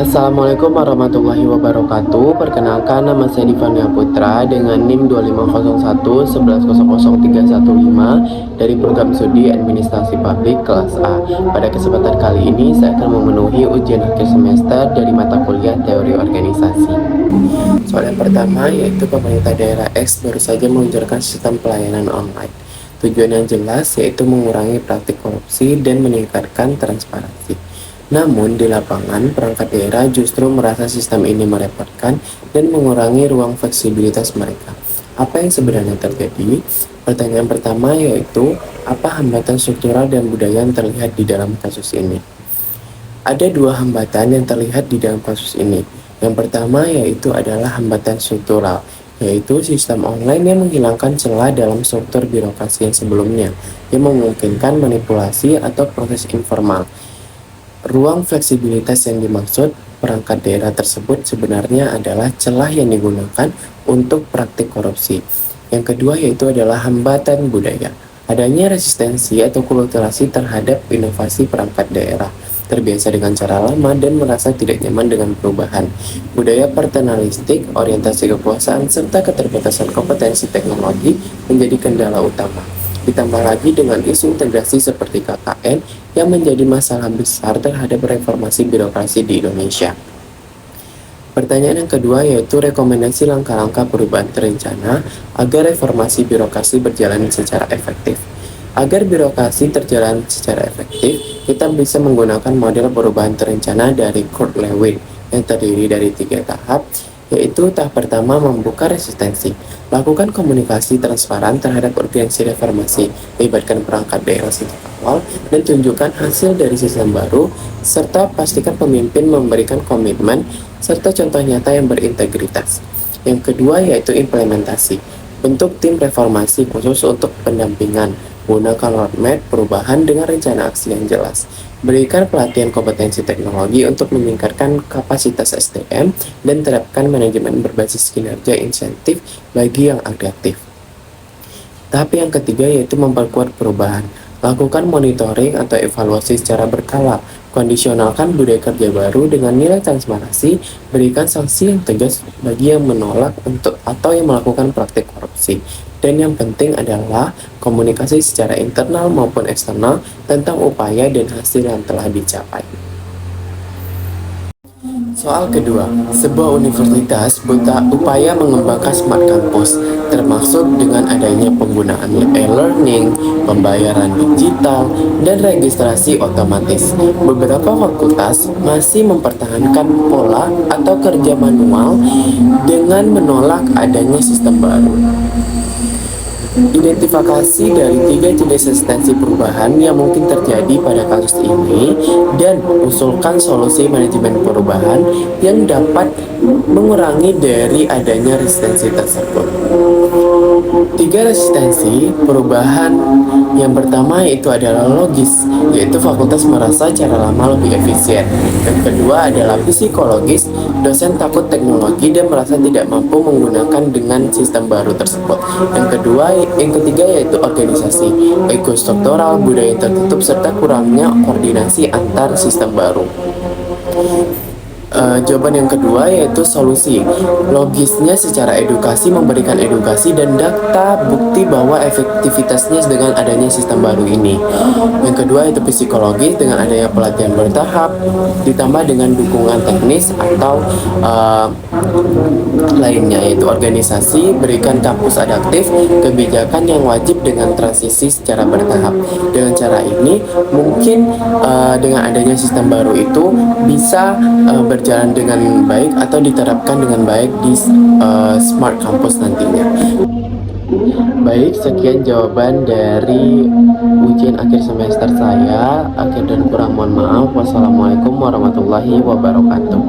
Assalamualaikum warahmatullahi wabarakatuh. Perkenalkan, nama saya Divania Putra dengan NIM 2501 dari program studi Administrasi Publik kelas A. Pada kesempatan kali ini saya akan memenuhi ujian akhir semester dari mata kuliah Teori Organisasi. Soal yang pertama yaitu pemerintah daerah X baru saja meluncurkan sistem pelayanan online. Tujuan yang jelas yaitu mengurangi praktik korupsi dan meningkatkan transparansi. Namun, di lapangan, perangkat daerah justru merasa sistem ini merepotkan dan mengurangi ruang fleksibilitas mereka. Apa yang sebenarnya terjadi? Pertanyaan pertama yaitu, apa hambatan struktural dan budaya yang terlihat di dalam kasus ini? Ada dua hambatan yang terlihat di dalam kasus ini. Yang pertama yaitu adalah hambatan struktural, yaitu sistem online yang menghilangkan celah dalam struktur birokrasi yang sebelumnya, yang memungkinkan manipulasi atau proses informal. Ruang fleksibilitas yang dimaksud perangkat daerah tersebut sebenarnya adalah celah yang digunakan untuk praktik korupsi. Yang kedua yaitu adalah hambatan budaya. Adanya resistensi atau kulturasi terhadap inovasi perangkat daerah, terbiasa dengan cara lama dan merasa tidak nyaman dengan perubahan. Budaya paternalistik, orientasi kekuasaan, serta keterbatasan kompetensi teknologi menjadi kendala utama. Ditambah lagi dengan isu integrasi seperti KKN yang menjadi masalah besar terhadap reformasi birokrasi di Indonesia. Pertanyaan yang kedua yaitu rekomendasi langkah-langkah perubahan terencana agar reformasi birokrasi berjalan secara efektif. Agar birokrasi terjalan secara efektif, kita bisa menggunakan model perubahan terencana dari Kurt Lewin yang terdiri dari 3 tahap, yaitu tahap pertama membuka resistensi, lakukan komunikasi transparan terhadap urgensi reformasi, libatkan perangkat daerah sejak awal, dan tunjukkan hasil dari sistem baru, serta pastikan pemimpin memberikan komitmen, serta contoh nyata yang berintegritas. Yang kedua yaitu implementasi, bentuk tim reformasi khusus untuk pendampingan, gunakan roadmap perubahan dengan rencana aksi yang jelas. Berikan pelatihan kompetensi teknologi untuk meningkatkan kapasitas SDM dan terapkan manajemen berbasis kinerja insentif bagi yang adaptif. Tahap yang ketiga yaitu memperkuat perubahan. Lakukan monitoring atau evaluasi secara berkala. Kondisionalkan budaya kerja baru dengan nilai transparansi. Berikan sanksi yang tegas bagi yang menolak untuk atau yang melakukan praktik korupsi. Dan yang penting adalah komunikasi secara internal maupun eksternal tentang upaya dan hasil yang telah dicapai. Soal kedua, sebuah universitas upaya mengembangkan smart campus, termasuk dengan adanya penggunaan e-learning, pembayaran digital, dan registrasi otomatis. Beberapa fakultas masih mempertahankan pola atau kerja manual dengan menolak adanya sistem baru. Identifikasi dari 3 jenis resistensi perubahan yang mungkin terjadi pada kasus ini dan usulkan solusi manajemen perubahan yang dapat mengurangi dari adanya resistensi tersebut. 3 resistensi perubahan yang pertama yaitu adalah logis, yaitu fakultas merasa cara lama lebih efisien. Yang kedua adalah psikologis, dosen takut teknologi dan merasa tidak mampu menggunakan dengan sistem baru tersebut. Yang ketiga yaitu organisasi, ego struktural, budaya tertutup, serta kurangnya koordinasi antar sistem baru. Jawaban yang kedua yaitu solusi. Logisnya secara edukasi, memberikan edukasi dan data bukti bahwa efektivitasnya dengan adanya sistem baru ini. Yang kedua itu psikologis dengan adanya pelatihan bertahap ditambah dengan dukungan teknis atau lainnya yaitu organisasi, berikan kampus adaptif, kebijakan yang wajib dengan transisi secara bertahap. Dengan cara ini mungkin dengan adanya sistem baru itu bisa berjalan dengan baik atau diterapkan dengan baik di smart campus nantinya. Baik, sekian jawaban dari ujian akhir semester saya. Akhir dan kurang mohon maaf. Wassalamualaikum warahmatullahi wabarakatuh.